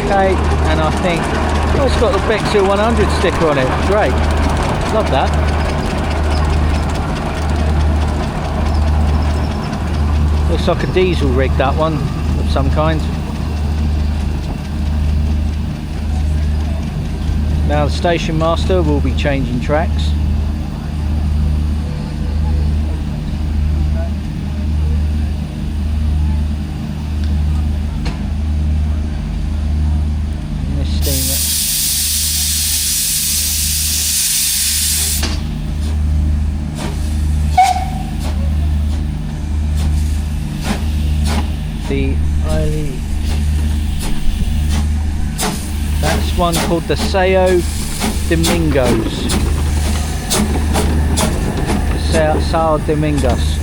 okay, and I think, oh, it's got the Bexhill 100 sticker on it. Great, love that. Looks like a diesel rig, that one, of some kind. Now the station master will be changing tracks. And this steamer. The Eiley. That's one called the Sao Domingos. Sao Domingos.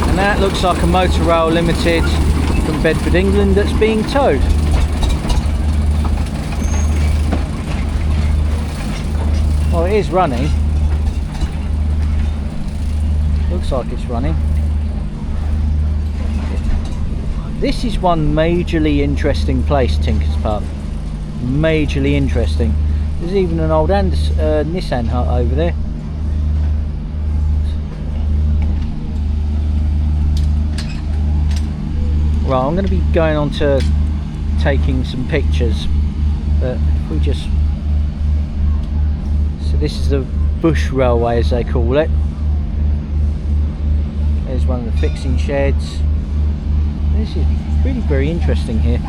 And that looks like a Motor Rail Limited from Bedford, England that's being towed. Well, it is running. Looks like it's running. This is one majorly interesting place, Tinker's Pub. Majorly interesting. There's even an old Nissan hut over there. Right, I'm going to be going on to taking some pictures, but if we just... So this is the Bush Railway, as they call it. There's one of the fixing sheds. This is really very interesting here.